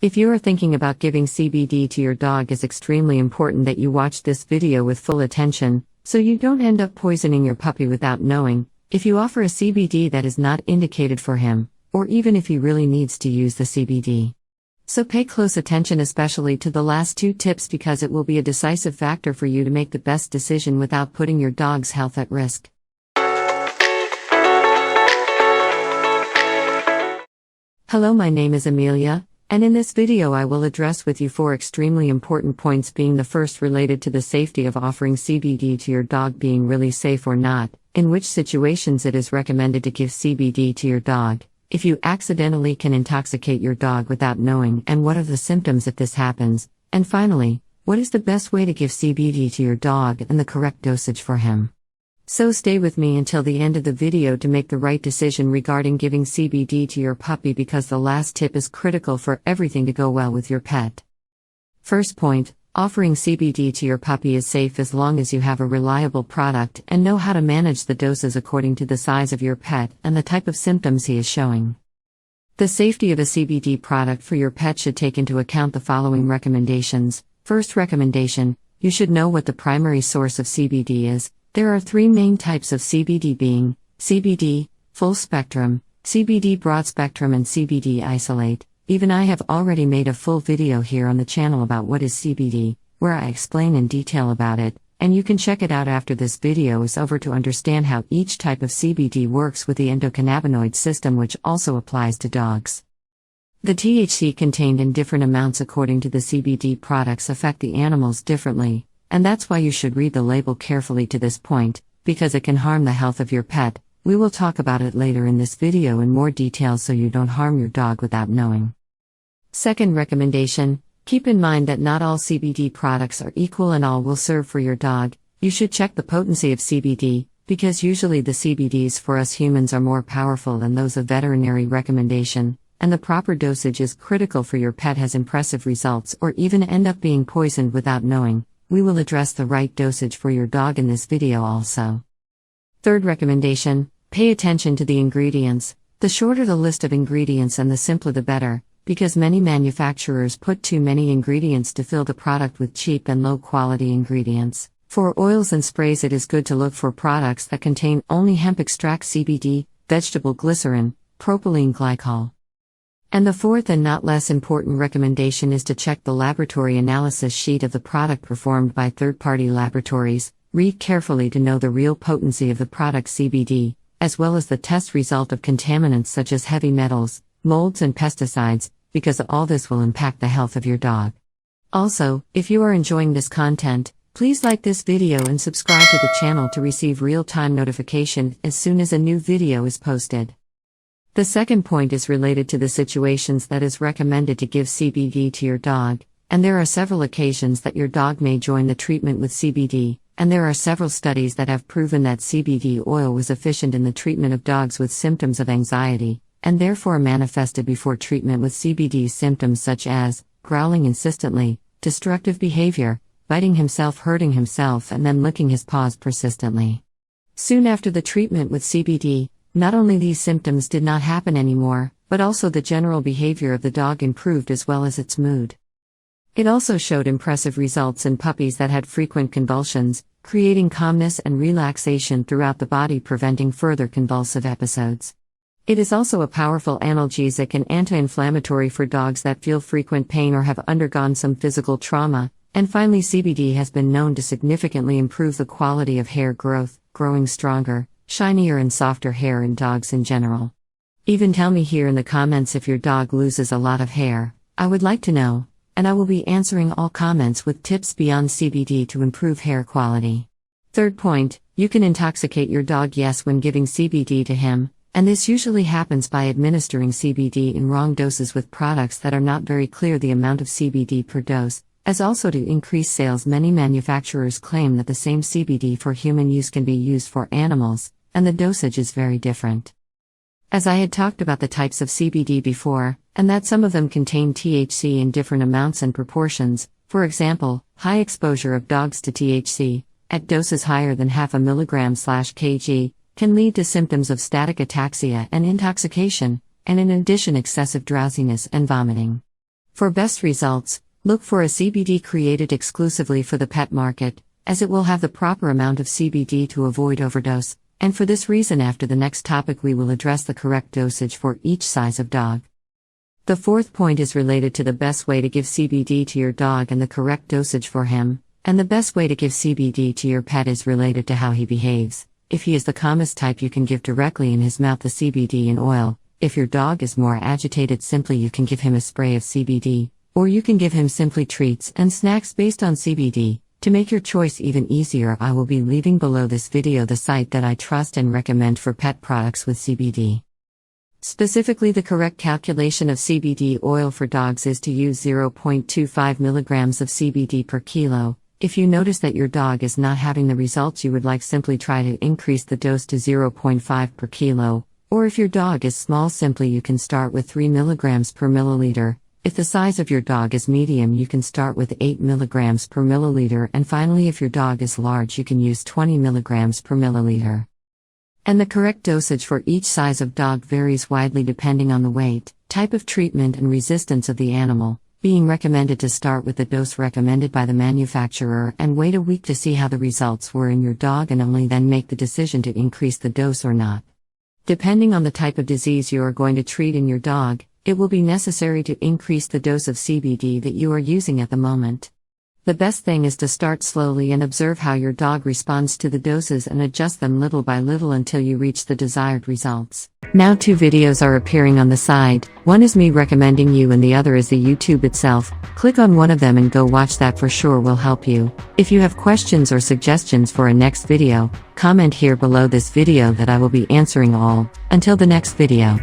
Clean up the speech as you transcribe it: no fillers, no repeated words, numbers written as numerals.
If you are thinking about giving CBD to your dog, it's extremely important that you watch this video with full attention, so you don't end up poisoning your puppy without knowing, if you offer a CBD that is not indicated for him, or even if he really needs to use the CBD. So pay close attention especially to the last 2 tips, because it will be a decisive factor for you to make the best decision without putting your dog's health at risk. Hello, my name is Amelia, and in this video I will address with you 4 extremely important points, being the first related to the safety of offering CBD to your dog, being really safe or not, in which situations it is recommended to give CBD to your dog, if you accidentally can intoxicate your dog without knowing, and what are the symptoms if this happens, and finally, what is the best way to give CBD to your dog and the correct dosage for him. So stay with me until the end of the video to make the right decision regarding giving CBD to your puppy, because the last tip is critical for everything to go well with your pet. First point, offering CBD to your puppy is safe as long as you have a reliable product and know how to manage the doses according to the size of your pet and the type of symptoms he is showing. The safety of a CBD product for your pet should take into account the following recommendations. First recommendation, you should know what the primary source of CBD is. There are 3 main types of CBD, being CBD, full spectrum, CBD broad spectrum, and CBD isolate. Even I have already made a full video here on the channel about what is CBD, where I explain in detail about it, and you can check it out after this video is over to understand how each type of CBD works with the endocannabinoid system, which also applies to dogs. The THC contained in different amounts according to the CBD products affect the animals differently, and that's why you should read the label carefully to this point, because it can harm the health of your pet. We will talk about it later in this video in more detail so you don't harm your dog without knowing. Second recommendation, keep in mind that not all CBD products are equal and all will serve for your dog. You should check the potency of CBD, because usually the CBDs for us humans are more powerful than those of veterinary recommendation, and the proper dosage is critical for your pet has impressive results or even end up being poisoned without knowing. We will address the right dosage for your dog in this video also. Third recommendation, pay attention to the ingredients. The shorter the list of ingredients and the simpler the better, because many manufacturers put too many ingredients to fill the product with cheap and low quality ingredients. For oils and sprays, it is good to look for products that contain only hemp extract CBD, vegetable glycerin, propylene glycol. And the fourth and not less important recommendation is to check the laboratory analysis sheet of the product performed by third-party laboratories. Read carefully to know the real potency of the product CBD, as well as the test result of contaminants such as heavy metals, molds and pesticides, because all this will impact the health of your dog. Also, if you are enjoying this content, please like this video and subscribe to the channel to receive real-time notification as soon as a new video is posted. The second point is related to the situations that is recommended to give CBD to your dog, and there are several occasions that your dog may join the treatment with CBD, and there are several studies that have proven that CBD oil was efficient in the treatment of dogs with symptoms of anxiety, and therefore manifested before treatment with CBD symptoms such as growling insistently, destructive behavior, biting himself, hurting himself, and then licking his paws persistently. Soon after the treatment with CBD, not only these symptoms did not happen anymore, but also the general behavior of the dog improved as well as its mood. It also showed impressive results in puppies that had frequent convulsions, creating calmness and relaxation throughout the body, preventing further convulsive episodes. It is also a powerful analgesic and anti-inflammatory for dogs that feel frequent pain or have undergone some physical trauma. And finally, CBD has been known to significantly improve the quality of hair growth, growing stronger, shinier and softer hair in dogs in general. Even tell me here in the comments if your dog loses a lot of hair. I would like to know, and I will be answering all comments with tips beyond CBD to improve hair quality. Third point, you can intoxicate your dog, yes, when giving CBD to him, and this usually happens by administering CBD in wrong doses with products that are not very clear the amount of CBD per dose. As also to increase sales, many manufacturers claim that the same CBD for human use can be used for animals, and the dosage is very different. As I had talked about the types of CBD before, and that some of them contain THC in different amounts and proportions. For example, high exposure of dogs to THC, at doses higher than 0.5 mg/kg, can lead to symptoms of static ataxia and intoxication, and in addition excessive drowsiness and vomiting. For best results, look for a CBD created exclusively for the pet market, as it will have the proper amount of CBD to avoid overdose, and for this reason after the next topic we will address the correct dosage for each size of dog. The fourth point is related to the best way to give CBD to your dog and the correct dosage for him, and the best way to give CBD to your pet is related to how he behaves. If he is the calmest type, you can give directly in his mouth the CBD in oil. If your dog is more agitated, simply you can give him a spray of CBD, or you can give him simply treats and snacks based on CBD. To make your choice even easier, I will be leaving below this video the site that I trust and recommend for pet products with CBD. Specifically, the correct calculation of CBD oil for dogs is to use 0.25 mg of CBD per kilo. If you notice that your dog is not having the results you would like, simply try to increase the dose to 0.5 per kilo, or if your dog is small, simply you can start with 3 mg per milliliter. If the size of your dog is medium, you can start with 8 mg per milliliter, and finally if your dog is large you can use 20 mg per milliliter. And the correct dosage for each size of dog varies widely depending on the weight, type of treatment and resistance of the animal, being recommended to start with the dose recommended by the manufacturer and wait a week to see how the results were in your dog and only then make the decision to increase the dose or not. Depending on the type of disease you are going to treat in your dog, it will be necessary to increase the dose of CBD that you are using at the moment. The best thing is to start slowly and observe how your dog responds to the doses and adjust them little by little until you reach the desired results. Now 2 videos are appearing on the side, one is me recommending you and the other is the YouTube itself. Click on one of them and go watch that, for sure will help you. If you have questions or suggestions for a next video, comment here below this video that I will be answering all. Until the next video.